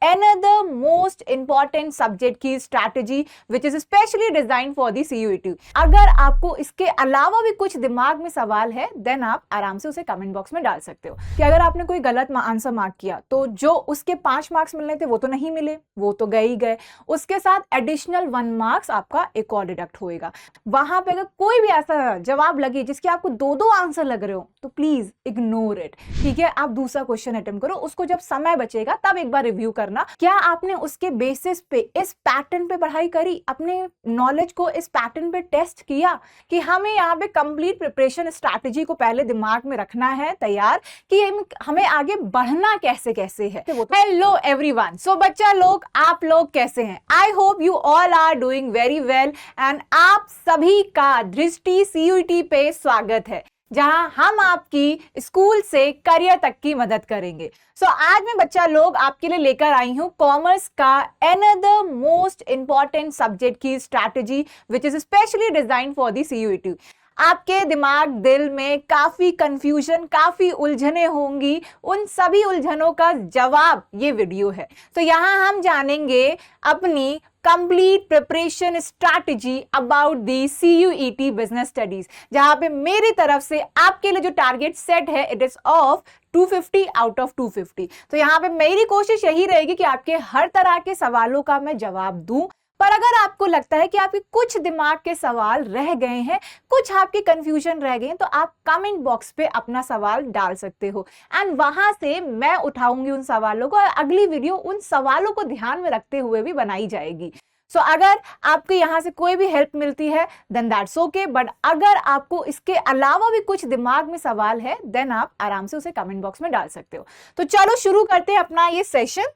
another most important subject की strategy which is specially designed for the CUET। अगर आपको इसके अलावा भी कुछ दिमाग में सवाल है देन आप आराम से उसे कमेंट बॉक्स में डाल सकते हो कि अगर आपने कोई गलत आंसर मार्क किया तो जो उसके 5 मार्क्स मिलने थे वो तो नहीं मिले, वो तो गए ही गए, उसके साथ एडिशनल 1 मार्क्स आपका एक और डिडक्ट होएगा। वहां पे अगर कोई भी ऐसा जवाब लगे जिसके आपको 2-2 आंसर लग रहे हो तो प्लीज इग्नोर इट, ठीक है। आप दूसरा क्वेश्चन अटेम्प्ट करो, उसको जब समय बचेगा तब एक बार रिव्यू करना, क्या आपने उसके बेसिस पे इस पैटर्न पे पढ़ाई करी, अपने नॉलेज को इस पैटर्न पे टेस्ट किया कि हमें यहाँ पे कंप्लीट प्रिपरेशन स्ट्रैटेजी को पहले दिमाग में रखना है तैयार कि हमें आगे बढ़ना कैसे कैसे है। हेलो एवरीवन, सो बच्चा लोग आप लोग कैसे हैं? I hope you all are doing very well and आप सभी का दृष्टि CUET पे स्वागत है, जहां हम आपकी स्कूल से करियर तक की मदद करेंगे। आज मैं बच्चा लोग आपके लिए लेकर आई हूं कॉमर्स का another मोस्ट इंपॉर्टेंट सब्जेक्ट की strategy which is specially design for the CUET। आपके दिमाग दिल में काफी कंफ्यूजन, काफी उलझने होंगी, उन सभी उलझनों का जवाब ये वीडियो है। तो यहाँ हम जानेंगे अपनी complete preparation strategy about the CUET business studies, जहां पे मेरी तरफ से आपके लिए जो टारगेट सेट है it is of 250 out of 250। तो यहाँ पे मेरी कोशिश यही रहेगी कि आपके हर तरह के सवालों का मैं जवाब दूं, पर अगर आपको लगता है कि आपके कुछ दिमाग के सवाल रह गए हैं, कुछ आपके कंफ्यूजन रह गए हैं, तो आप कमेंट बॉक्स पे अपना सवाल डाल सकते हो एंड वहां से मैं उठाऊंगी उन सवालों को और अगली वीडियो उन सवालों को ध्यान में रखते हुए भी बनाई जाएगी। अगर आपको यहां से कोई भी हेल्प मिलती है देन दैट्स ओके, बट अगर आपको इसके अलावा भी कुछ दिमाग में सवाल है देन आप आराम से उसे कमेंट बॉक्स में डाल सकते हो। तो चलो शुरू करते हैं अपना ये सेशन।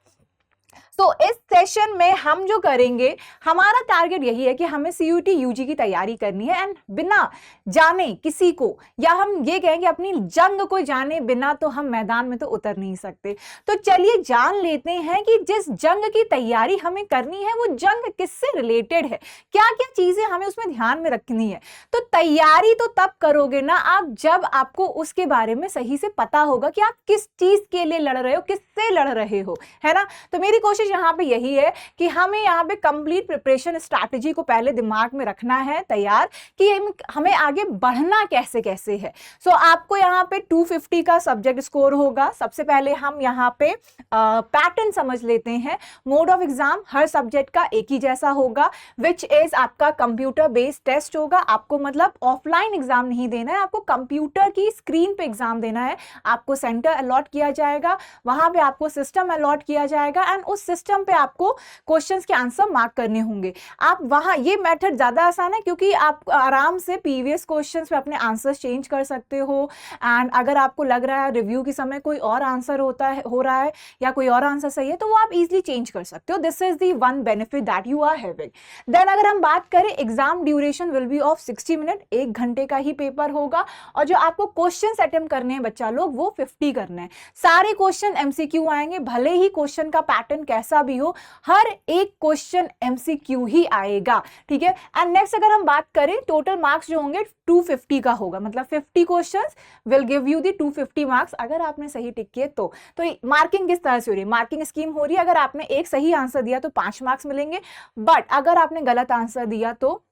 इस सेशन में हम जो करेंगे, हमारा टारगेट यही है कि हमें CUET UG की तैयारी करनी है एंड बिना जाने किसी को, या हम ये कहें कि अपनी जंग को जाने बिना तो हम मैदान में तो उतर नहीं सकते। तो चलिए जान लेते हैं कि जिस जंग की तैयारी हमें करनी है वो जंग किससे रिलेटेड है, क्या क्या चीजें हमें उसमें ध्यान में रखनी है। तो तैयारी तो तब करोगे ना आप जब आपको उसके बारे में सही से पता होगा कि आप किस चीज के लिए लड़ रहे हो, किससे लड़ रहे हो, है ना। तो मेरी कोशिश यहाँ पे यही है कि हमें यहाँ पे कंप्लीट प्रिपरेशन स्ट्रैटेजी को पहले दिमाग में रखना है तैयार कि हमें आगे बढ़ना कैसे कैसे है। आपको यहाँ पे 250 का सब्जेक्ट स्कोर होगा। सबसे पहले हम यहाँ पे पैटर्न समझ लेते हैं। Mode of exam her subject का एक ही जैसा होगा, विच इज आपका कंप्यूटर बेस्ड टेस्ट होगा। आपको मतलब ऑफलाइन एग्जाम नहीं देना है, आपको कंप्यूटर की स्क्रीन पे एग्जाम देना है। आपको सेंटर अलॉट किया जाएगा, वहां पे आपको सिस्टम अलॉट किया जाएगा एंड उस सिस्टम पे आपको क्वेश्चंस के आंसर मार्क करने होंगे। आप वहां, ये मेथड ज्यादा आसान है क्योंकि आप आराम से प्रीवियस क्वेश्चंस पे अपने आंसर्स चेंज कर सकते हो एंड अगर आपको लग रहा है रिव्यू के समय कोई और आंसर हो रहा है या कोई और आंसर सही है तो वो आप इजीली चेंज कर सकते हो। This is the one benefit that you are having. Then अगर हम बात करें, exam duration will be of 60 minute, 1 घंटे का ही पेपर होगा और जो आपको क्वेश्चंस अटेम्प्ट करने हैं बच्चा लोग वो 50 करने हैं। सारे क्वेश्चन MCQ आएंगे, भले ही क्वेश्चन का पैटर्न कैसा भी हो, हर एक क्वेश्चन MCQ ही आएगा, ठीक है। एंड नेक्स्ट अगर हम बात करें, टोटल मार्क्स जो होंगे 250 का होगा, मतलब 50 questions will give you the 250 marks अगर आपने सही टिक किए तो मार्किंग किस तरह से हो रही है, मार्किंग स्कीम हो रही है। अगर आपने एक सही आंसर दिया तो 5 मार्क्स मिलेंगे, बट अगर आपने गलत आंसर दिया तो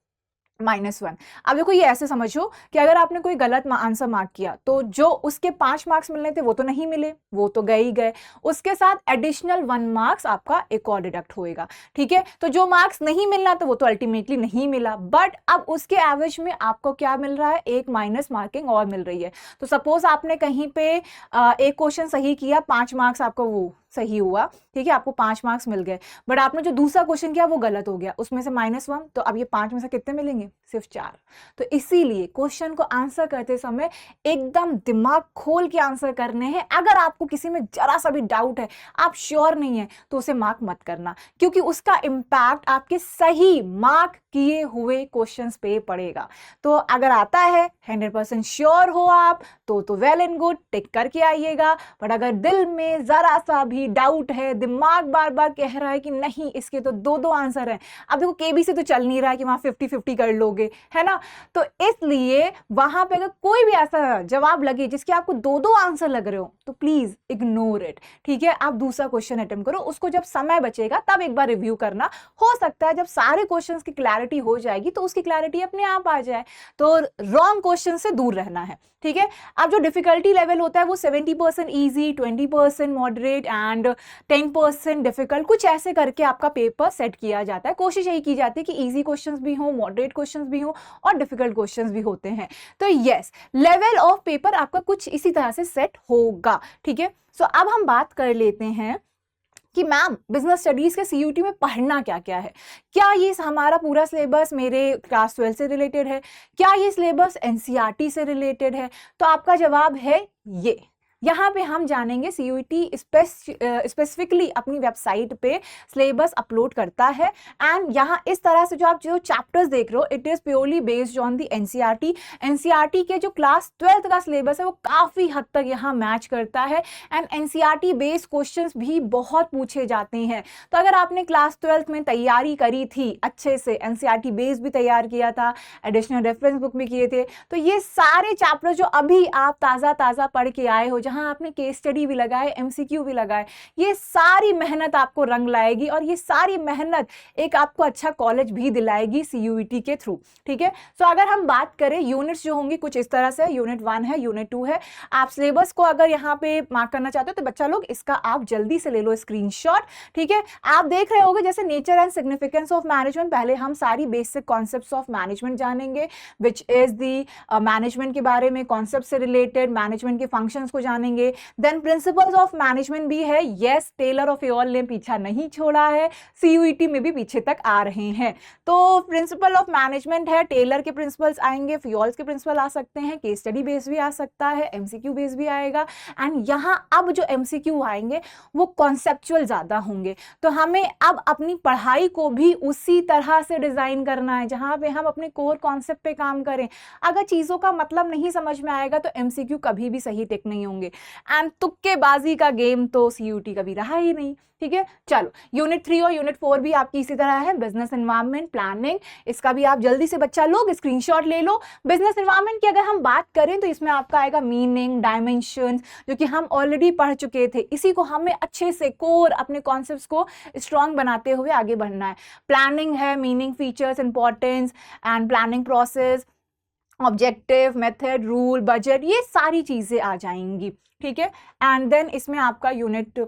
-1। अब देखो ये ऐसे समझो कि अगर आपने कोई गलत आंसर मार्क किया तो जो उसके 5 मार्क्स मिलने थे वो तो नहीं मिले, वो तो गए ही गए, उसके साथ एडिशनल 1 मार्क्स आपका एक और डिडक्ट होएगा, ठीक है। तो जो मार्क्स नहीं मिलना तो वो तो अल्टीमेटली नहीं मिला, बट अब उसके एवरेज में आपको क्या मिल रहा है, एक माइनस मार्किंग और मिल रही है। तो सपोज आपने कहीं पे एक क्वेश्चन सही किया, 5 मार्क्स आपको वो सही हुआ, ठीक है, आपको 5 मार्क्स मिल गए, बट आपने जो दूसरा क्वेश्चन किया वो गलत हो गया, उसमें से -1, तो अब ये 5 में से कितने मिलेंगे, सिर्फ 4। तो इसीलिए क्वेश्चन को आंसर करते समय एकदम दिमाग खोल के आंसर करने हैं। अगर आपको किसी में जरा सा भी डाउट है, आप श्योर नहीं है, तो उसे मार्क मत करना, क्योंकि उसका इंपैक्ट आपके सही मार्क किए हुए क्वेश्चंस पे पड़ेगा। तो अगर आता है 100% श्योर हो आप तो वेल एंड गुड, टिक करके आइएगा, बट अगर दिल में जरा सा भी रही, डाउट है, दिमाग बार बार कह रहा है कि नहीं इसके तो दो दो आंसर हैं, अब देखो केबी से तो चल नहीं रहा है कि वहां 50-50 कर लोगे, है ना। तो इसलिए वहां पे अगर कोई भी ऐसा जवाब लगे जिसके आपको दो दो आंसर लग रहे हो तो प्लीज इग्नोर इट, ठीक है। आप दूसरा क्वेश्चन अटेम्प्ट करो, उसको जब समय बचेगा तब एक बार रिव्यू करना। हो सकता है जब सारे क्वेश्चंस की क्लैरिटी हो जाएगी तो उसकी क्लैरिटी अपने आप आ जाए। तो रॉन्ग क्वेश्चन से दूर रहना है, ठीक है। अब जो डिफिकल्टी लेवल होता है वो 70% ईजी, 20% मॉडरेट एंड 10% डिफिकल्ट, कुछ ऐसे करके आपका पेपर सेट किया जाता है। कोशिश यही की जाती है कि इजी क्वेश्चंस भी हो, मॉडरेट क्वेश्चंस भी हो और डिफिकल्ट क्वेश्चंस भी होते हैं। तो यस, लेवल ऑफ पेपर आपका कुछ इसी तरह से सेट होगा, ठीक है। सो अब हम बात कर लेते हैं कि मैम बिजनेस स्टडीज के सीयूटी में पढ़ना क्या क्या है। क्या ये हमारा पूरा सिलेबस मेरे क्लास 12 से रिलेटेड है? क्या ये सिलेबस एनसीईआरटी से रिलेटेड है? तो आपका जवाब है ये। यहाँ पे हम जानेंगे सीयूटी स्पेसिफिकली अपनी वेबसाइट पे सिलेबस अपलोड करता है एंड यहाँ इस तरह से जो आप जो चैप्टर्स देख रहे हो it is purely based on the NCERT. NCERT के जो क्लास 12th का सिलेबस है वो काफी हद तक यहाँ मैच करता है एंड एनसीईआरटी बेस्ड क्वेश्चंस भी बहुत पूछे जाते हैं। तो अगर आपने क्लास 12th में तैयारी करी थी अच्छे से, एनसीईआरटी बेस्ड भी तैयार किया था, एडिशनल रेफरेंस बुक भी किए थे, तो ये सारे चैप्टर जो अभी आप ताजा पढ़ के आए हो, जहां आपने केस स्टडी भी लगाए, एमसीक्यू भी लगाए, ये सारी मेहनत आपको रंग लाएगी और ये सारी मेहनत एक आपको अच्छा कॉलेज भी दिलाएगी सीयूईटी के थ्रू, ठीक है। सो अगर हम बात करें यूनिट्स जो होंगी कुछ इस तरह से, यूनिट 1 है, यूनिट 2 है। आप सिलेबस को अगर यहाँ पे मार्क करना चाहते हो तो बच्चा लोग इसका आप जल्दी से ले लो स्क्रीनशॉट, ठीक है। आप देख रहे होगे जैसे nature and significance of management, पहले हम सारी बेसिक कॉन्सेप्ट्स ऑफ मैनेजमेंट जानेंगे विच इज दी मैनेजमेंट के बारे में, कॉन्सेप्ट से रिलेटेड मैनेजमेंट के फंक्शंस को जानेंगे। देन प्रिंसिपल्स ऑफ मैनेजमेंट भी है, यस टेलर ऑफ एऑल ने पीछा नहीं छोड़ा है, सीयूईटी में भी पीछे तक आ रहे हैं। तो प्रिंसिपल ऑफ मैनेजमेंट है, टेलर के प्रिंसिपल्स आएंगे, फियोल्स के प्रिंसिपल आ सकते हैं, केस स्टडी बेस भी आ सकता है, एमसीक्यू बेस भी आएगा एंड यहाँ अब जो एमसीक्यू आएंगे वो कॉन्सेप्चुअल ज्यादा होंगे। तो हमें अब अपनी पढ़ाई को भी उसी तरह से डिजाइन करना है जहां पे हम अपने कोर कॉन्सेप्ट पे काम करें। अगर चीजों का मतलब नहीं समझ में आएगा तो एमसीक्यू कभी भी सही टिक नहीं होंगे एंड तुक्केबाजी का गेम तो सीयूटी कभी रहा ही नहीं, ठीक है। चलो यूनिट 3 और यूनिट 4 भी आपकी इसी तरह है, बिजनेस एनवायरनमेंट प्लानिंग, इसका भी आप जल्दी से बच्चा लोग स्क्रीनशॉट ले लो। बिजनेस एनवायरनमेंट की अगर हम बात करें तो इसमें आपका आएगा मीनिंग, डायमेंशंस, जो कि हम ऑलरेडी पढ़ चुके थे, इसी को हमें अच्छे से कोर अपने कॉन्सेप्ट्स को स्ट्रॉन्ग बनाते हुए आगे बढ़ना है। प्लानिंग है, meaning, features, importance and planning process, objective, method, rule, budget, ये सारी चीजें आ जाएंगी, ठीक है। एंड देन इसमें आपका यूनिट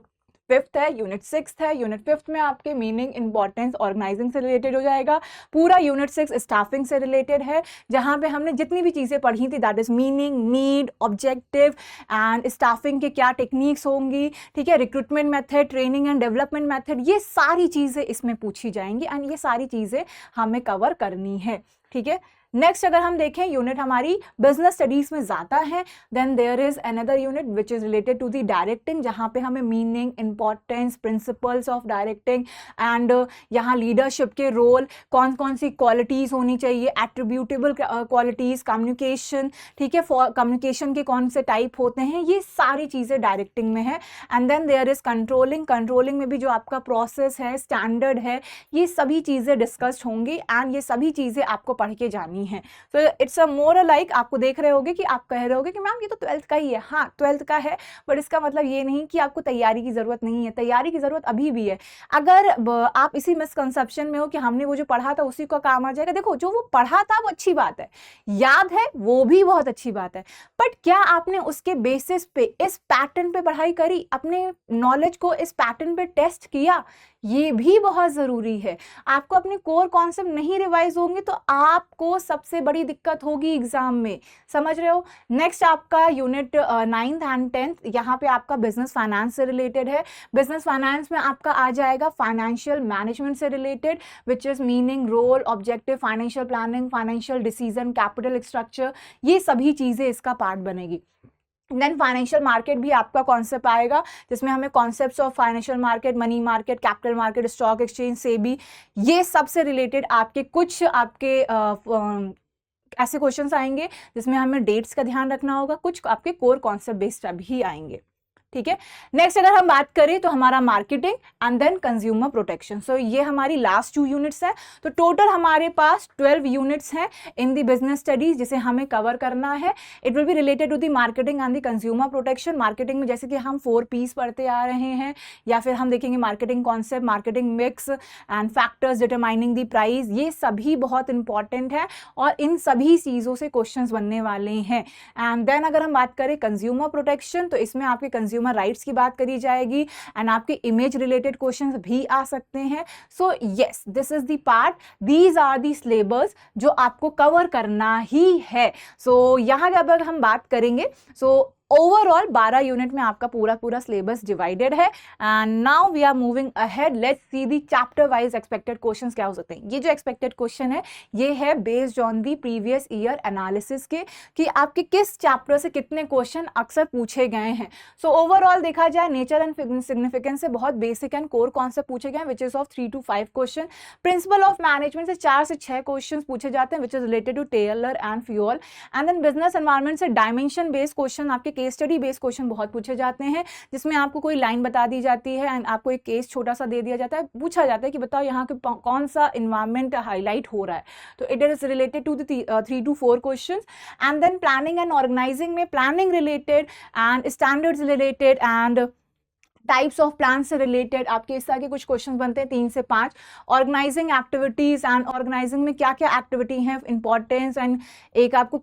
5th है, यूनिट 6th है। यूनिट 5th में आपके मीनिंग, इंपॉर्टेंस, ऑर्गेनाइजिंग से रिलेटेड हो जाएगा। पूरा यूनिट 6 स्टाफिंग से रिलेटेड है, जहां पे हमने जितनी भी चीजें पढ़ी थी that is meaning, need, objective and staffing के क्या टेक्निक्स होंगी, ठीक है, recruitment method, training and development method, ये सारी चीजें इसमें पूछी जाएंगी एंड ये सारी चीजें हमें कवर करनी है, ठीक है। नेक्स्ट अगर हम देखें यूनिट हमारी बिजनेस स्टडीज में ज्यादा है, then there is another unit which is related to the directing, जहां पे हमें meaning, importance, principles of directing and यहाँ लीडरशिप के रोल, कौन कौन सी क्वालिटीज होनी चाहिए, एट्रीब्यूटेबल क्वालिटीज, कम्युनिकेशन, ठीक है, कम्युनिकेशन के कौन से टाइप होते हैं, ये सारी चीजें डायरेक्टिंग में है। And then there is controlling, controlling में भी जो आपका प्रोसेस है, स्टैंडर्ड है, ये सभी चीजें डिस्कस्ड होंगी एंड ये सभी चीजें आपको पढ़ के जानी है। तो इट्स अ मोर लाइक आपको देख रहे होगे कि आप कह रहे होगे कि मैम ये तो 12th का ही है, हाँ 12th का है, बट इसका मतलब ये नहीं कि आपको तैयारी की जरूरत नहीं है, तैयारी की जरूरत अभी भी है। अगर आप इसी मिसकंसेप्शन में हो कि हमने वो जो पढ़ा था उसी का काम आ जाएगा, देखो जो वो पढ़ा था वो अच्छी बात है, याद है वो भी बहुत अच्छी बात है, बट क्या आपने उसके बेसिस पे इस पैटर्न पे पढ़ाई करी, अपने नॉलेज को इस पैटर्न पे टेस्ट किया, ये भी बहुत जरूरी है। आपको अपने कोर कॉन्सेप्ट नहीं रिवाइज होंगे तो आपको सबसे बड़ी दिक्कत होगी एग्जाम में, समझ रहे हो। नेक्स्ट आपका यूनिट 9th एंड 10th, यहाँ पे आपका बिजनेस फाइनेंस से रिलेटेड है। बिजनेस फाइनेंस में आपका आ जाएगा फाइनेंशियल मैनेजमेंट से related which is meaning, role, objective, financial planning, financial decision, capital structure, ये सभी चीजें इसका पार्ट बनेगी। देन फाइनेंशियल मार्केट भी आपका कॉन्सेप्ट आएगा जिसमें हमें concepts of financial market, money market, capital market, stock exchange, SEBI, ये सबसे रिलेटेड आपके कुछ आपके ऐसे क्वेश्चंस आएंगे जिसमें हमें डेट्स का ध्यान रखना होगा, कुछ आपके कोर कॉन्सेप्ट बेस्ड भी आएंगे। ठीक है। नेक्स्ट अगर हम बात करें तो हमारा marketing and then consumer protection. So ये हमारी लास्ट 2 यूनिट्स हैं। तो टोटल हमारे पास 12 यूनिट्स हैं इन दी बिजनेस स्टडीज जिसे हमें कवर करना है। It will be related to the marketing and the consumer protection. Marketing में जैसे कि हम 4 P's पढ़ते आ रहे हैं, या फिर हम देखेंगे marketing concept, marketing mix and factors determining the price. ये सभी बहुत इंपॉर्टेंट है और इन सभी चीज़ों से क्वेश्चंस बनने वाले हैं। एंड देन अगर हम बात करें कंज्यूमर प्रोटेक्शन, तो इसमें आपके कंज्यूमर राइट्स की बात करी जाएगी एंड आपके इमेज रिलेटेड क्वेश्चंस भी आ सकते हैं। So yes, this is the part, these are the syllabus जो आपको कवर करना ही है। सो यहाँ अगर हम बात करेंगे, सो ओवरऑल 12 यूनिट में आपका पूरा सिलेबस डिवाइडेड है। And now we are moving ahead, let's see the chapter wise expected questions क्या हो सकते हैं। ये जो एक्सपेक्टेड क्वेश्चन है ये है based on the previous year analysis के, कि आपके किस चैप्टर से कितने क्वेश्चन अक्सर पूछे गए हैं। सो ओवरऑल देखा जाए नेचर एंड सिग्निफिकेंस से बहुत बेसिक एंड कोर कॉन्सेप्ट पूछे गए हैं which is of 3 to 5 question. Principle of management से 4 से 6 क्वेश्चन पूछे जाते हैं which is related to Taylor and Fayol. And then business environment से डायमेंशन बेस्ड क्वेश्चन, आपके केस स्टडी बेस्ड क्वेश्चन बहुत पूछे जाते हैं, जिसमें आपको कोई लाइन बता दी जाती है एंड आपको एक केस छोटा सा दे दिया जाता है, पूछा जाता है कि बताओ यहाँ के कौन सा एनवायरमेंट हाईलाइट हो रहा है। तो it is related to the 3 to 4 question. And then planning and organizing में planning related and standards related and types of plan से रिलेटेड आपके इस तरह के कुछ क्वेश्चन बनते हैं 3 से 5। ऑर्गेनाइजिंग एक्टिविटीज एंड ऑर्गेनाइजिंग में क्या क्या एक्टिविटी हैं, इंपॉर्टेंस एंड एक आपको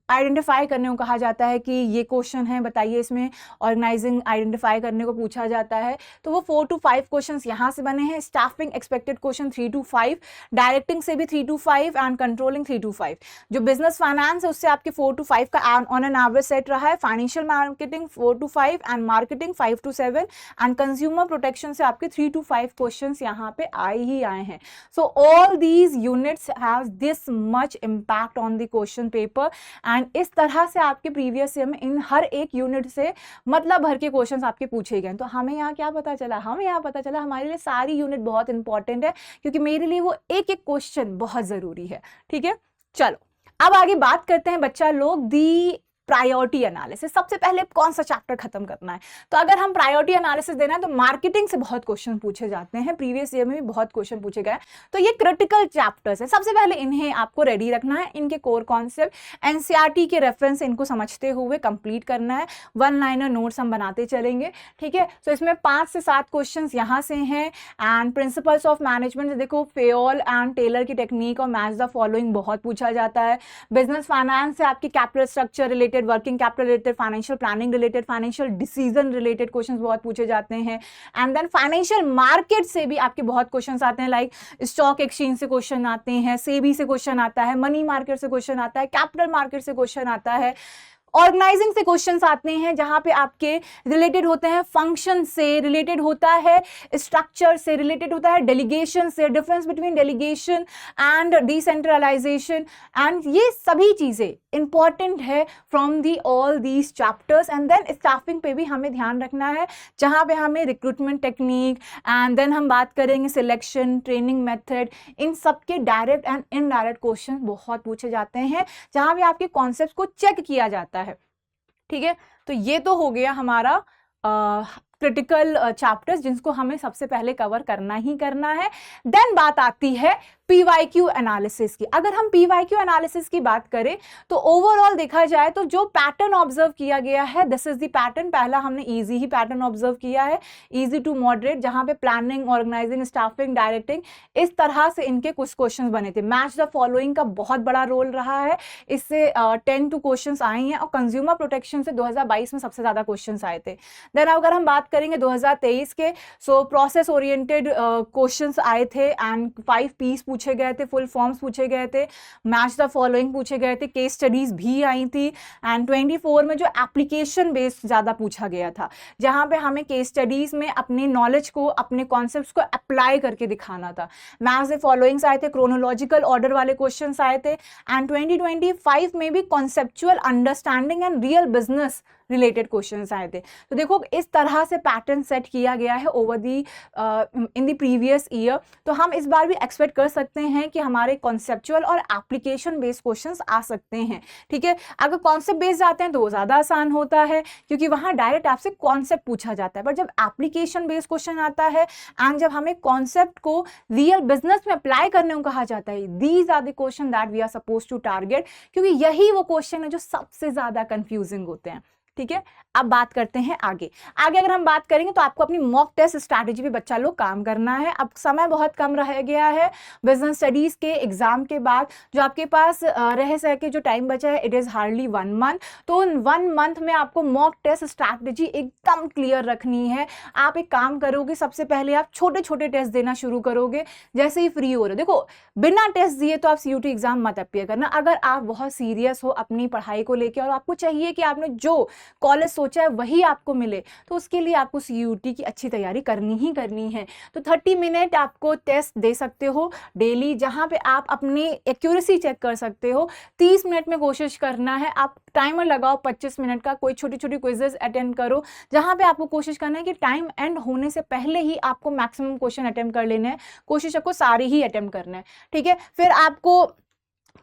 आइडेंटिफाई करने को कहा जाता है कि ये क्वेश्चन है बताइए, इसमें ऑर्गेनाइजिंग आइडेंटिफाई करने को पूछा जाता है। तो वो 4 to 5 क्वेश्चन यहाँ से बने हैं। Staffing expected question 3 to 5, directing से भी 3 to 5 एंड कंट्रोलिंग 3 to 5। जो बिजनेस फाइनेंस है उससे आपके 4 to 5 का ऑन एन एवरेज सेट रहा है। Financial marketing 4 to 5 and marketing 5 to 7 and consumer protection से आपके 3 to 5 क्वेश्चंस यहाँ पे आए ही आए हैं। So all these units have this much impact on the question paper and इस तरह से आपके प्रीवियस ईयर में इन हर एक यूनिट से मतलब भर के क्वेश्चंस आपके पूछे गए। तो हमें यहाँ क्या पता चला, हमें यहाँ पता चला हमारे लिए सारी यूनिट बहुत इंपॉर्टेंट है, क्योंकि मेरे लिए वो एक एक क्वेश्चन बहुत जरूरी है। ठीक है, चलो अब आगे बात करते हैं बच्चा लोग दी प्रायोरिटी एनालिसिस। सबसे पहले कौन सा चैप्टर खत्म करना है। तो अगर हम प्रायोरिटी एनालिसिस देना है तो मार्केटिंग से बहुत क्वेश्चन पूछे जाते हैं, प्रीवियस ईयर में भी बहुत क्वेश्चन पूछे गए। तो ये क्रिटिकल चैप्टर्स है, सबसे पहले इन्हें आपको रेडी रखना है। इनके कोर कॉन्सेप्ट एनसीईआरटी के रेफरेंस इनको समझते हुए कंप्लीट करना है। 1 लाइनर नोट्स हम बनाते चलेंगे। ठीक है, तो इसमें 5 से 7 क्वेश्चन यहाँ से हैं। एंड प्रिंसिपल्स ऑफ मैनेजमेंट से देखो फेयोल एंड टेलर की टेक्निक और मैच द फॉलोइंग बहुत पूछा जाता है। बिजनेस फाइनेंस से आपकी capital structure related, working capital related, financial planning related, financial decision related questions बहुत पूछे जाते हैं। एंड देन फाइनेंशियल मार्केट से भी आपके बहुत क्वेश्चंस आते हैं, लाइक स्टॉक एक्सचेंज से क्वेश्चन आते हैं, सेबी से क्वेश्चन आता है, मनी मार्केट से क्वेश्चन आता है, कैपिटल मार्केट से क्वेश्चन आता है। ऑर्गेनाइजिंग से क्वेश्चंस आते हैं जहां पे आपके रिलेटेड होते हैं फंक्शन से, रिलेटेड होता है स्ट्रक्चर से, रिलेटेड होता है डेलीगेशन से, difference between delegation and decentralisation. And ये सभी चीजें इंपॉर्टेंट है from the all these chapters. And then staffing पे भी हमें ध्यान रखना है, जहां पे हमें रिक्रूटमेंट टेक्निक एंड देन हम बात करेंगे सिलेक्शन, ट्रेनिंग मेथड, इन सब के डायरेक्ट एंड इनडायरेक्ट क्वेश्चन बहुत पूछे जाते हैं, जहां पे आपके कॉन्सेप्ट को चेक किया जाता है। ठीक है, तो ये तो हो गया हमारा क्रिटिकल चैप्टर्स जिनको हमें सबसे पहले कवर करना ही करना है। देन बात आती है पीवाईक्यू एनालिसिस की। अगर हम पीवाईक्यू एनालिसिस की बात करें तो ओवरऑल देखा जाए तो जो पैटर्न ऑब्जर्व किया गया है, दिस इज द पैटर्न। पहला हमने इजी ही पैटर्न ऑब्जर्व किया है, इजी टू मॉडरेट, जहां पे प्लानिंग, ऑर्गेनाइजिंग, स्टाफिंग, डायरेक्टिंग, इस तरह से इनके कुछ क्वेश्चंस बने थे। मैच द फॉलोइंग का बहुत बड़ा रोल रहा है, इससे 10 to क्वेश्चंस आए हैं। और कंज्यूमर प्रोटेक्शन से 2022 में सबसे ज्यादा क्वेश्चंस आए थे। देन अगर हम बात करेंगे 2023 के, सो प्रोसेस ओरिएंटेड क्वेश्चंस आए थे एंड 5 P's पूछे गए थे, फुल फॉर्म्स पूछे गए थे, मैच द फॉलोइंग पूछे गए थे, केस स्टडीज भी आई थी। एंड 24 में जो एप्लीकेशन बेस्ड ज्यादा पूछा गया था, जहां पे हमें केस स्टडीज में अपने नॉलेज को, अपने कॉन्सेप्ट्स को अप्लाई करके दिखाना था। मैच द फॉलोइंग्स आए थे, क्रोनोलॉजिकल ऑर्डर वाले क्वेश्चंस आए थे। एंड 2025 में भी conceptual understanding and real business related questions आए थे। तो देखो इस तरह से पैटर्न सेट किया गया है over the in the previous year. तो हम इस बार भी एक्सपेक्ट कर सकते हैं कि हमारे कॉन्सेप्चुअल और एप्लीकेशन बेस्ड क्वेश्चंस आ सकते हैं। ठीक है, अगर कॉन्सेप्ट बेस्ड आते हैं तो वो ज़्यादा आसान होता है क्योंकि वहाँ डायरेक्ट आपसे कॉन्सेप्ट पूछा जाता है। बट जब एप्लीकेशन बेस्ड क्वेश्चन आता है एंड जब हमें कॉन्सेप्ट को रियल बिजनेस में अप्लाई करने को कहा जाता है, these are the question that we are suppose to target, क्योंकि यही वो क्वेश्चन है जो सबसे ज्यादा कंफ्यूजिंग होते हैं। ठीक है, अब बात करते हैं आगे। अगर हम बात करेंगे तो आपको अपनी मॉक टेस्ट स्ट्रैटेजी पे बच्चा लोग काम करना है। अब समय बहुत कम रह गया है बिजनेस स्टडीज के एग्जाम के बाद, जो आपके पास रह सके जो टाइम बचा है इट इज हार्डली 1 मंथ। तो 1 मंथ में आपको मॉक टेस्ट स्ट्रैटेजी एकदम क्लियर रखनी है। आप एक काम करोगे, सबसे पहले आप छोटे छोटे टेस्ट देना शुरू करोगे जैसे ही फ्री हो रहे हो। देखो बिना टेस्ट दिए तो आप CUT एग्जाम मत अपियर करना। अगर आप बहुत सीरियस हो अपनी पढ़ाई को लेकर और आपको चाहिए कि आपने जो कॉलेज सोचा है वही आपको मिले, तो उसके लिए आपको CUT की अच्छी तैयारी करनी ही करनी है। तो 30 मिनट आपको टेस्ट दे सकते हो डेली, जहां पे आप अपनी एक्यूरेसी चेक कर सकते हो। 30 मिनट में कोशिश करना है, आप टाइमर लगाओ 25 मिनट का, कोई छोटी छोटी क्विजेस अटेंड करो जहां पे आपको कोशिश करना है कि टाइम एंड होने से पहले ही आपको मैक्सिमम क्वेश्चन अटेम्प्ट कर लेने हैं। कोशिश आपको सारे ही अटेम्प्ट करना है। ठीक है, फिर आपको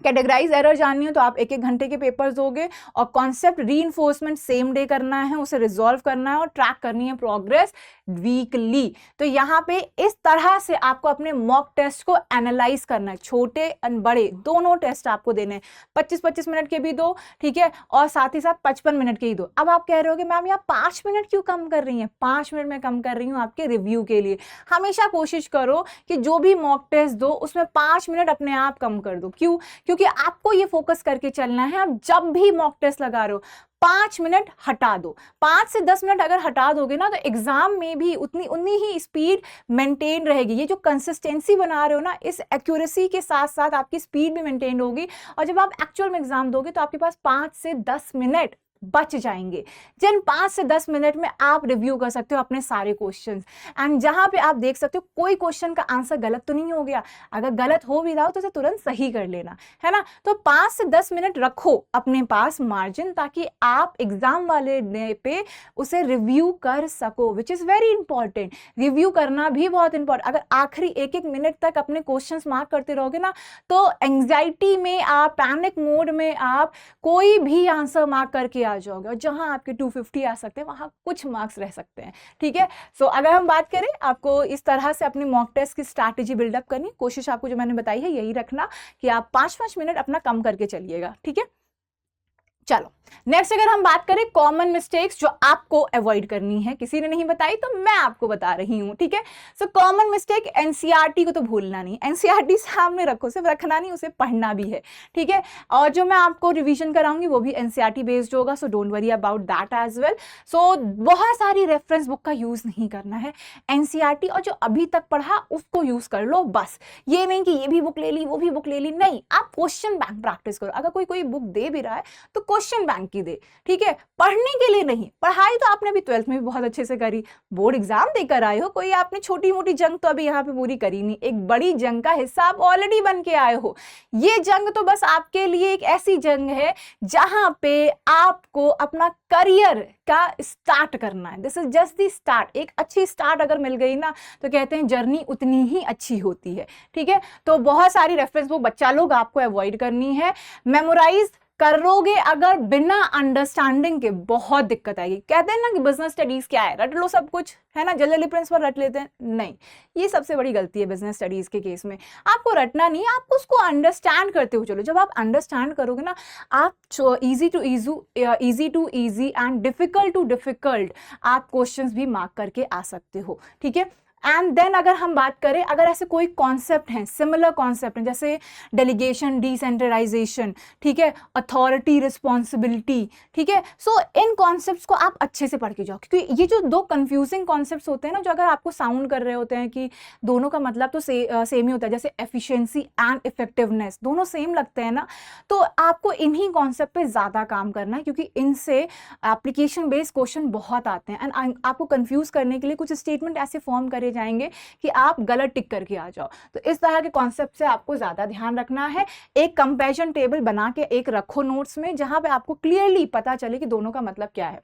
कैटेगराइज एरर जाननी है तो आप 1-1 घंटे के पेपर्स दोगे और कॉन्सेप्ट रीइंफोर्समेंट सेम डे करना है, उसे रिजॉल्व करना है और ट्रैक करनी है प्रोग्रेस वीकली। तो यहाँ पे इस तरह से आपको अपने मॉक टेस्ट को एनालाइज करना है। छोटे और बड़े दोनों टेस्ट आपको देने हैं, 25-25 मिनट के भी दो, ठीक है, और साथ ही साथ 55 मिनट के ही दो। अब आप कह रहे हो कि मैम यहाँ 5 मिनट क्यों कम कर रही हैं? 5 मिनट में कम कर रही हूँ आपके रिव्यू के लिए। हमेशा कोशिश करो कि जो भी मॉक टेस्ट दो उसमें 5 मिनट अपने आप कम कर दो। क्यों? क्योंकि आपको ये फोकस करके चलना है। आप जब भी मॉक टेस्ट लगा रहे हो 5 मिनट हटा दो। 5 से 10 मिनट अगर हटा दोगे ना तो एग्जाम में भी उतनी ही स्पीड मेंटेन रहेगी। ये जो कंसिस्टेंसी बना रहे हो ना, इस एक्यूरेसी के साथ साथ आपकी स्पीड भी मेंटेन होगी और जब आप एक्चुअल में एग्जाम दोगे तो आपके पास 5 से 10 मिनट बच जाएंगे, जिन 5 से 10 मिनट में आप रिव्यू कर सकते हो अपने सारे क्वेश्चंस। एंड जहां पे आप देख सकते हो कोई क्वेश्चन का आंसर गलत तो नहीं हो गया, अगर गलत हो भी रहा हो तो उसे तुरंत सही कर लेना है ना। तो 5 से 10 मिनट रखो अपने पास मार्जिन, ताकि आप एग्जाम वाले डे पे उसे रिव्यू कर सको, which is very important. Review करना भी बहुत इंपॉर्टेंट। अगर आखिरी 1-1 मिनट तक अपने क्वेश्चंस मार्क करते रहोगे ना तो एंग्जाइटी में आप, पैनिक मोड में आप कोई भी आंसर मार्क करके आ जाओगे और जहां आपके 250 आ सकते हैं वहां कुछ मार्क्स रह सकते हैं। ठीक है, सो अगर हम बात करें आपको इस तरह से अपनी मॉक टेस्ट की स्ट्रैटेजी बिल्डअप करनी, कोशिश आपको जो मैंने बताई है यही रखना कि आप 5-5 मिनट अपना कम करके चलिएगा। ठीक है, चलो नेक्स्ट अगर हम बात करें कॉमन मिस्टेक्स जो आपको अवॉइड करनी है, किसी ने नहीं बताई तो मैं आपको बता रही हूं। ठीक है, सो कॉमन मिस्टेक, एनसीईआरटी को तो भूलना नहीं, एनसीईआरटी सामने रखो, सिर्फ रखना नहीं, उसे पढ़ना भी है। ठीक है, और जो मैं आपको रिवीजन कराऊंगी वो भी एनसीईआरटी बेस्ड होगा, so don't worry about that as well. So बहुत सारी रेफरेंस बुक का यूज नहीं करना है, एनसीईआरटी और जो अभी तक पढ़ा उसको यूज कर लो बस। ये नहीं कि ये भी बुक ले ली वो भी बुक ले ली, नहीं, आप क्वेश्चन बैंक प्रैक्टिस करो। अगर कोई बुक दे भी रहा है तो क्वेश्चन बैंक की दे, ठीक है, पढ़ने के लिए नहीं। पढ़ाई तो आपने भी 12th में भी बहुत अच्छे से करी, बोर्ड एग्जाम देकर आए हो, कोई आपने छोटी मोटी जंग तो अभी यहाँ पे पूरी करी नहीं, एक बड़ी जंग का हिस्सा आप ऑलरेडी बन के आए हो। ये जंग तो बस आपके लिए एक ऐसी जंग है जहां पे आपको अपना करियर का स्टार्ट करना है। This is just the start. एक अच्छी स्टार्ट अगर मिल गई ना तो कहते हैं जर्नी उतनी ही अच्छी होती है। ठीक है, तो बहुत सारी रेफरेंस बुक बच्चा लोग आपको अवॉइड करनी है। मेमोराइज करोगे अगर बिना अंडरस्टैंडिंग के बहुत दिक्कत आएगी। कहते हैं ना कि बिजनेस स्टडीज क्या है, रट लो सब कुछ, है ना, जल्दी प्रिंसिपल रट लेते हैं, नहीं, ये सबसे बड़ी गलती है बिजनेस स्टडीज के केस में। आपको रटना नहीं है, आपको उसको अंडरस्टैंड करते हुए चलो। जब आप अंडरस्टैंड करोगे ना, आप easy to easy and difficult to difficult आप क्वेश्चंस भी मार्क करके आ सकते हो। ठीक है, एंड देन अगर हम बात करें, अगर ऐसे कोई कॉन्सेप्ट हैं, सिमिलर कॉन्सेप्ट हैं, जैसे डेलीगेशन, डिसेंट्रलाइजेशन, ठीक है, अथॉरिटी, रिस्पॉन्सिबिलिटी, ठीक है, सो इन कॉन्सेप्ट्स को आप अच्छे से पढ़ के जाओ, क्योंकि ये जो दो कंफ्यूजिंग कॉन्सेप्ट्स होते हैं ना, जो अगर आपको साउंड कर रहे होते हैं कि दोनों का मतलब तो सेम ही होता है, जैसे एफिशिएंसी एंड इफेक्टिवनेस दोनों सेम लगते हैं ना, तो आपको इन्हीं कॉन्सेप्ट पे ज़्यादा काम करना है, क्योंकि इनसे एप्लीकेशन बेस्ड क्वेश्चन बहुत आते हैं। एंड आपको कंफ्यूज करने के लिए कुछ स्टेटमेंट ऐसे फॉर्म करे जाएंगे कि आप गलत टिक करके आ जाओ। तो इस तरह के कॉन्सेप्ट से आपको ज्यादा ध्यान रखना है। एक कंपैरिजन टेबल बना के एक रखो नोट्स में, जहां पे आपको क्लियरली पता चले कि दोनों का मतलब क्या है।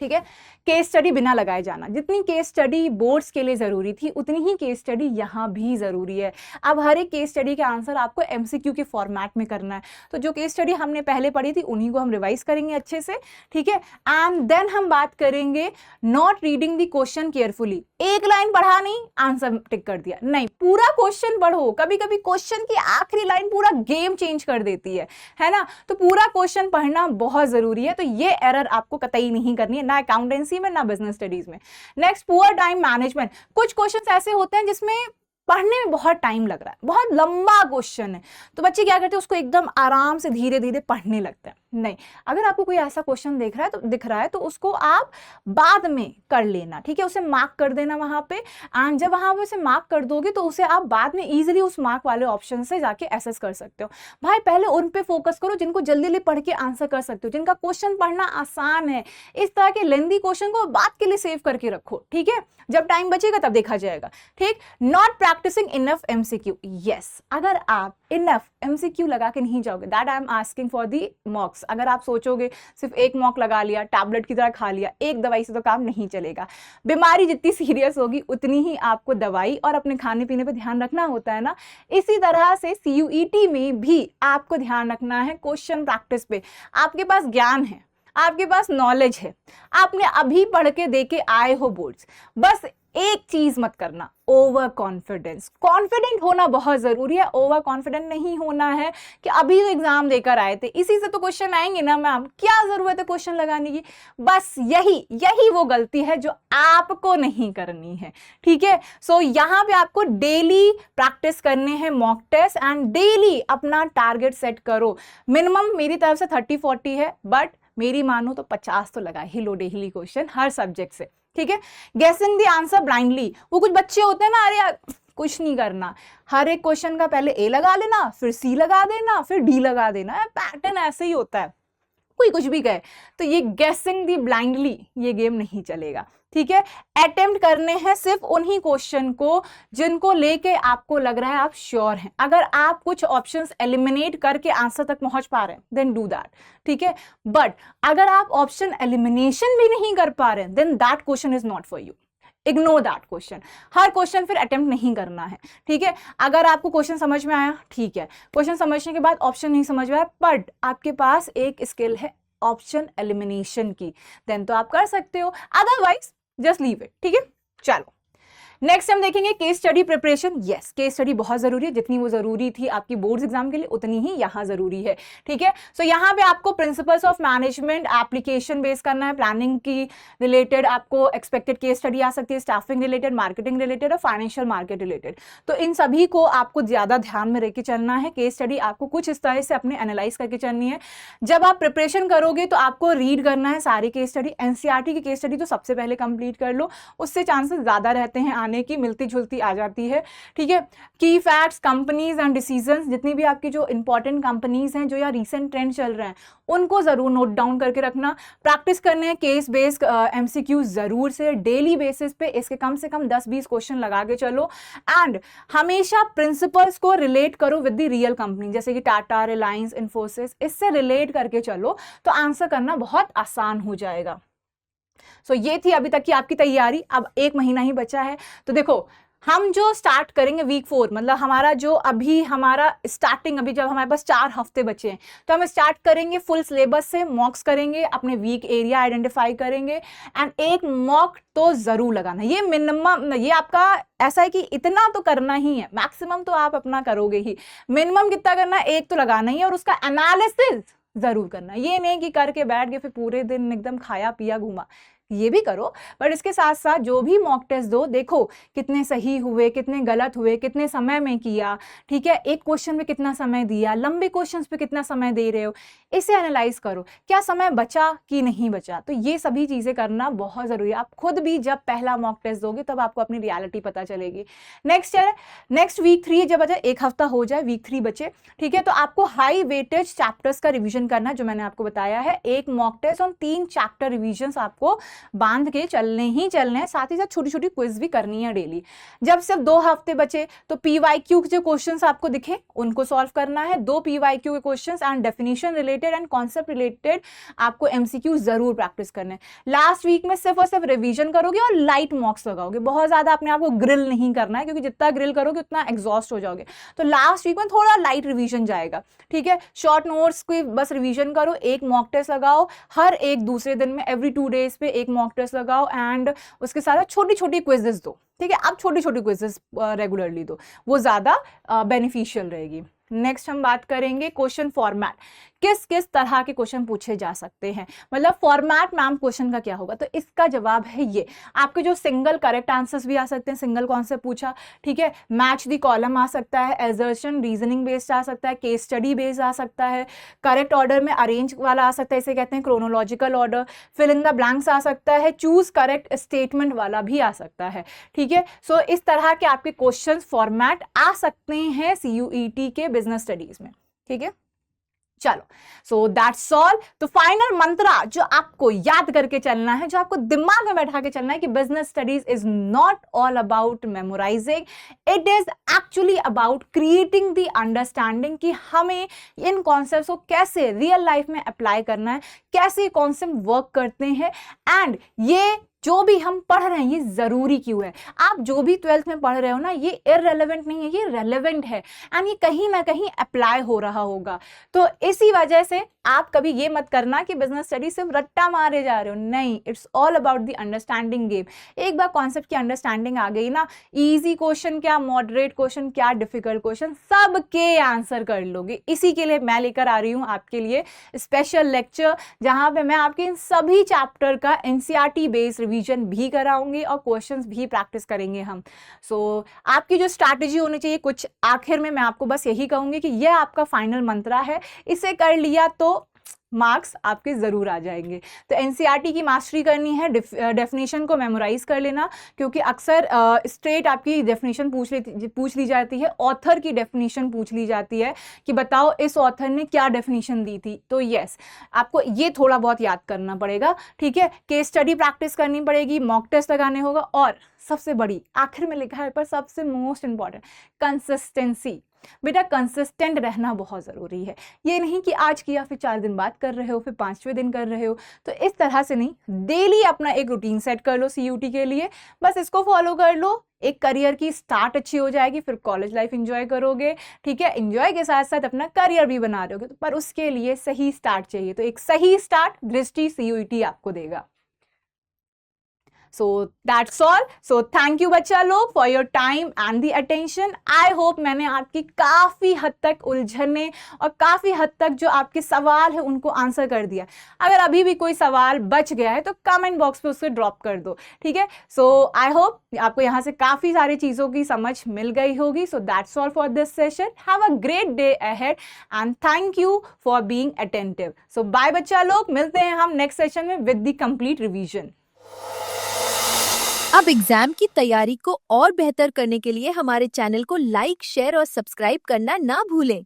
ठीक है। केस स्टडी बिना लगाए जाना, जितनी केस स्टडी बोर्ड्स के लिए जरूरी थी उतनी ही केस स्टडी यहाँ भी जरूरी है। अब हर एक केस स्टडी के आंसर आपको एमसीक्यू के फॉर्मेट में करना है, तो जो केस स्टडी हमने पहले पढ़ी थी उन्हीं को हम रिवाइज करेंगे अच्छे से, ठीक है। एंड देन हम बात करेंगे not reading the question carefully. एक लाइन पढ़ा नहीं, आंसर टिक कर दिया, नहीं, पूरा क्वेश्चन पढ़ो। कभी कभी क्वेश्चन की आखिरी लाइन पूरा गेम चेंज कर देती है ना, तो पूरा क्वेश्चन पढ़ना बहुत जरूरी है। तो ये एरर आपको कतई नहीं करनी है, ना अकाउंटेंसी में ना बिजनेस स्टडीज में। Next, poor time management. कुछ क्वेश्चंस ऐसे होते हैं जिसमें पढ़ने में बहुत टाइम लग रहा है, बहुत लंबा क्वेश्चन है, तो बच्चे क्या करते हैं, उसको एकदम आराम से धीरे धीरे पढ़ने लगते हैं। नहीं, अगर आपको कोई ऐसा क्वेश्चन दिख रहा है तो उसको आप बाद में कर लेना, ठीक है, उसे मार्क कर देना वहां पे। एंड जब वहां पे उसे मार्क कर दोगे तो उसे आप बाद में इजीली उस मार्क वाले ऑप्शन से जाके एसेस कर सकते हो। भाई पहले उन पे फोकस करो जिनको जल्दी जल्दी पढ़ के आंसर कर सकते हो, जिनका क्वेश्चन पढ़ना आसान है। इस तरह के लेंदी क्वेश्चन को बाद के लिए सेव करके रखो, ठीक है, जब टाइम बचेगा तब देखा जाएगा, ठीक। Not practising enough MCQ. Yes, अगर आप इनफ एमसीक्यू लगा के नहीं जाओगे, that I am asking for the mocks. अगर आप सोचोगे सिर्फ एक मॉक लगा लिया, टैबलेट की तरह खा लिया, एक दवाई से तो काम नहीं चलेगा। बीमारी जितनी सीरियस होगी उतनी ही आपको दवाई और अपने खाने पीने पे ध्यान रखना होता है ना। इसी तरह से सीयूईटी में भी आपको ध्यान रखना है क्वेश्चन प्रैक्टिस पे। आपके पास ज्ञान है, आपके पास नॉलेज है, आपने अभी पढ़ के दे के आए हो बोर्ड्स, बस एक चीज मत करना, ओवर कॉन्फिडेंस। कॉन्फिडेंट होना बहुत जरूरी है, ओवर कॉन्फिडेंट नहीं होना है कि अभी तो एग्जाम देकर आए थे, इसी से तो क्वेश्चन आएंगे ना मैम, क्या जरूरत है क्वेश्चन लगाने की। बस यही वो गलती है जो आपको नहीं करनी है, ठीक है। सो यहाँ पे आपको डेली प्रैक्टिस करने हैं मॉक टेस्ट एंड डेली अपना टारगेट सेट करो। मिनिमम मेरी तरफ से 30-40 है, बट मेरी मानो तो 50 तो लगा ही लो डेली क्वेश्चन हर सब्जेक्ट से, ठीक है। गेसिंग द आंसर ब्लाइंडली, वो कुछ बच्चे होते हैं ना, अरे यार कुछ नहीं करना, हर एक क्वेश्चन का पहले ए लगा लेना, फिर सी लगा देना, फिर डी लगा देना, पैटर्न ऐसे ही होता है, कोई कुछ भी कहे। तो ये गेसिंग दी ब्लाइंडली ये गेम नहीं चलेगा, ठीक है। अटेम्प्ट करने हैं सिर्फ उन्हीं क्वेश्चन को जिनको लेके आपको लग रहा है आप श्योर हैं। अगर आप कुछ ऑप्शंस एलिमिनेट करके आंसर तक पहुंच पा रहे हैं देन डू दैट, ठीक है। बट अगर आप ऑप्शन एलिमिनेशन भी नहीं कर पा रहे हैं then that question is not for you, ignore that question. हर क्वेश्चन फिर अटेम्प्ट नहीं करना है, ठीक है। अगर आपको क्वेश्चन समझ में आया, ठीक है, क्वेश्चन समझने के बाद ऑप्शन नहीं समझ में आया, बट आपके पास एक स्किल है ऑप्शन एलिमिनेशन की, देन तो आप कर सकते हो, अदरवाइज जस्ट लीव इट, ठीक है। चलो नेक्स्ट हम देखेंगे case study preparation. Yes, case study बहुत जरूरी है, जितनी वो जरूरी थी आपकी बोर्ड्स एग्जाम के लिए उतनी ही यहाँ जरूरी है, ठीक है। सो यहाँ पे आपको principles of management application base करना है, प्लानिंग की रिलेटेड आपको एक्सपेक्टेड केस स्टडी आ सकती है, स्टाफिंग रिलेटेड, मार्केटिंग रिलेटेड और फाइनेंशियल मार्केट रिलेटेड। तो इन सभी को आपको ज्यादा ध्यान में रख के चलना है। केस स्टडी आपको कुछ इस तरह से अपने एनालाइज करके चलनी है। जब आप प्रिपरेशन करोगे तो आपको रीड करना है सारी केस स्टडी, एनसीईआरटी की केस स्टडी तो सबसे पहले कंप्लीट कर लो, उससे चांसेस ज्यादा रहते हैं आने की, मिलती जुलती आ जाती है, ठीक है। की फैक्ट्स, कंपनीज एंड डिसीजंस, जितनी भी आपकी जो इंपॉर्टेंट कंपनीज हैं जो या रीसेंट ट्रेंड चल रहे हैं उनको जरूर नोट डाउन करके रखना। प्रैक्टिस करने हैं केस बेस्ड एमसीक्यू जरूर से डेली बेसिस पे, इसके कम से कम 10-20 क्वेश्चन लगा के चलो। एंड हमेशा प्रिंसिपल्स को रिलेट करो विद द रियल कंपनी, जैसे कि टाटा, रिलायंस, इन्फोसिस, इससे रिलेट करके चलो तो आंसर करना बहुत आसान हो जाएगा। सो ये थी अभी तक की आपकी तैयारी। अब 1 महीना ही बचा है, तो देखो हम जो स्टार्ट करेंगे वीक 4, मतलब हमारा जो अभी हमारा स्टार्टिंग, अभी जब हमारे पास 4 हफ्ते बचे हैं तो हम स्टार्ट करेंगे फुल सिलेबस से, मॉक्स करेंगे, अपने वीक एरिया आइडेंटिफाई करेंगे एंड एक मॉक तो जरूर लगाना। ये मिनिमम, ये आपका ऐसा है कि इतना तो करना ही है, मैक्सिमम तो आप अपना करोगे ही, मिनिमम कितना करना है, एक तो लगाना ही है और उसका एनालिसिस जरूर करना। ये नहीं कि करके बैठ गए फिर पूरे दिन एकदम खाया पिया घूमा, ये भी करो, पर इसके साथ साथ जो भी मॉक टेस्ट दो देखो कितने सही हुए, कितने गलत हुए, कितने समय में किया, ठीक है, एक क्वेश्चन में कितना समय दिया, लंबे क्वेश्चंस पे कितना समय दे रहे हो, इसे एनालाइज करो, क्या समय बचा कि नहीं बचा। तो ये सभी चीजें करना बहुत जरूरी है। आप खुद भी जब पहला मॉक टेस्ट दोगे तब आपको अपनी रियलिटी पता चलेगी। नेक्स्ट वीक 3 जब बचे, 1 हफ्ता हो जाए, वीक 3 बचे, ठीक है, तो आपको हाई वेटेज चैप्टर्स का रिविजन करना है, जो मैंने आपको बताया है। एक मॉक टेस्ट और 3 चैप्टर रिविजन आपको बांध के चलने ही चलने हैं, साथ ही साथ छोटी छोटी क्विज भी करनी है डेली। जब सिर्फ 2 हफ्ते बचे तो PYQ के जो क्वेश्चंस आपको दिखे उनको सॉल्व करना है, 2 PYQ के questions and definition related and concept related आपको MCQ जरूर प्रैक्टिस करने हैं। लास्ट वीक में सिर्फ और सिर्फ रिवीजन करोगे और लाइट मॉक्स लगाओगे, बहुत ज्यादा अपने आप को ग्रिल नहीं करना है, क्योंकि जितना ग्रिल करोगे उतना एग्जॉस्ट हो जाओगे। तो लास्ट वीक में थोड़ा लाइट रिवीजन जाएगा, ठीक है। शॉर्ट नोट्स की बस रिवीजन करो, एक मॉक टेस्ट लगाओ हर एक दूसरे दिन में, एवरी 2 डेज पे एक मॉक टेस्ट लगाओ एंड उसके साथ छोटी छोटी क्विजेस दो, ठीक है। आप छोटी छोटी क्विजेस रेगुलरली दो, वो ज्यादा बेनिफिशियल रहेगी। नेक्स्ट हम बात करेंगे क्वेश्चन फॉर्मेट, किस किस तरह के क्वेश्चन पूछे जा सकते हैं, मतलब फॉर्मेट मैम क्वेश्चन का क्या होगा। तो इसका जवाब है ये, आपके जो सिंगल करेक्ट आंसर्स भी आ सकते हैं, सिंगल कॉन्सेप्ट पूछा, ठीक है, मैच द कॉलम आ सकता है, एजर्शन रीजनिंग बेस्ड आ सकता है, केस स्टडी बेस्ड आ सकता है, करेक्ट ऑर्डर में अरेंज वाला आ सकता है, इसे कहते हैं chronological order, fill in the blanks आ सकता है, चूज करेक्ट स्टेटमेंट वाला भी आ सकता है, ठीक है। सो इस तरह के आपके क्वेश्चन फॉर्मेट आ सकते हैं CUET के बिजनेस स्टडीज में, ठीक है। चलो, सो दैट्स ऑल। तो फाइनल मंत्रा जो आपको याद करके चलना है, जो आपको दिमाग में बैठा के चलना है कि business studies is not all about memorising, it is actually about creating the understanding कि हमें इन कॉन्सेप्ट्स को कैसे रियल लाइफ में अप्लाई करना है, कैसे कॉन्सेप्ट वर्क करते हैं एंड ये जो भी हम पढ़ रहे हैं ये जरूरी क्यों है। आप जो भी 12th में पढ़ रहे हो ना, ये इररेलेवेंट नहीं है, ये रेलेवेंट है एंड ये कहीं ना कहीं अप्लाई हो रहा होगा। तो इसी वजह से आप कभी ये मत करना कि बिजनेस स्टडी सिर्फ रट्टा मारे जा रहे हो, नहीं, it's all about the understanding game. एक बार कॉन्सेप्ट की अंडरस्टैंडिंग आ गई ना, इजी क्वेश्चन क्या, मॉडरेट क्वेश्चन क्या, डिफिकल्ट क्वेश्चन, सबके आंसर कर लोगे। इसी के लिए मैं लेकर आ रही हूँ आपके लिए स्पेशल लेक्चर, जहां पे मैं आपके इन सभी चैप्टर का NCERT बेस्ड रिवीजन भी कराऊंगी और क्वेश्चंस भी प्रैक्टिस करेंगे हम। सो आपकी जो स्ट्रैटेजी होनी चाहिए, कुछ आखिर में मैं आपको बस यही कहूंगी कि यह आपका फाइनल मंत्रा है, इसे कर लिया तो मार्क्स आपके जरूर आ जाएंगे। तो NCERT की मास्टरी करनी है, डेफिनेशन को मेमोराइज कर लेना, क्योंकि अक्सर स्ट्रेट आपकी डेफिनेशन पूछ ली जाती है, ऑथर की डेफिनेशन पूछ ली जाती है कि बताओ इस ऑथर ने क्या डेफिनेशन दी थी। तो यस, आपको ये थोड़ा बहुत याद करना पड़ेगा, ठीक है। केस स्टडी प्रैक्टिस करनी पड़ेगी, मॉक टेस्ट लगाने होगा और सबसे बड़ी आखिर में लिखा है पर सबसे मोस्ट इंपॉर्टेंट, कंसिस्टेंसी। बेटा कंसिस्टेंट रहना बहुत ज़रूरी है, ये नहीं कि आज किया फिर 4 दिन बाद कर रहे हो, फिर 5वें दिन कर रहे हो। तो इस तरह से नहीं, डेली अपना एक रूटीन सेट कर लो CUT के लिए, बस इसको फॉलो कर लो, एक करियर की स्टार्ट अच्छी हो जाएगी, फिर कॉलेज लाइफ एंजॉय करोगे, ठीक है। एंजॉय के साथ साथ अपना करियर भी बना रहे हो, पर उसके लिए सही स्टार्ट चाहिए। तो एक सही स्टार्ट दृष्टि CUT आपको देगा। So that's all. So thank you बच्चा लोग for your time and the attention. I hope मैंने आपकी काफ़ी हद तक उलझने और काफ़ी हद तक जो आपके सवाल है उनको आंसर कर दिया। अगर अभी भी कोई सवाल बच गया है तो कमेंट बॉक्स पे उसको ड्रॉप कर दो, ठीक है। So I hope आपको यहाँ से काफ़ी सारी चीज़ों की समझ मिल गई होगी। So that's all for this session. Have a great day ahead and thank you for being attentive. So bye बच्चा लोग, मिलते हैं हम नेक्स्ट सेशन में with the complete revision. अब एग्जाम की तैयारी को और बेहतर करने के लिए हमारे चैनल को लाइक, शेयर और सब्सक्राइब करना ना भूलें।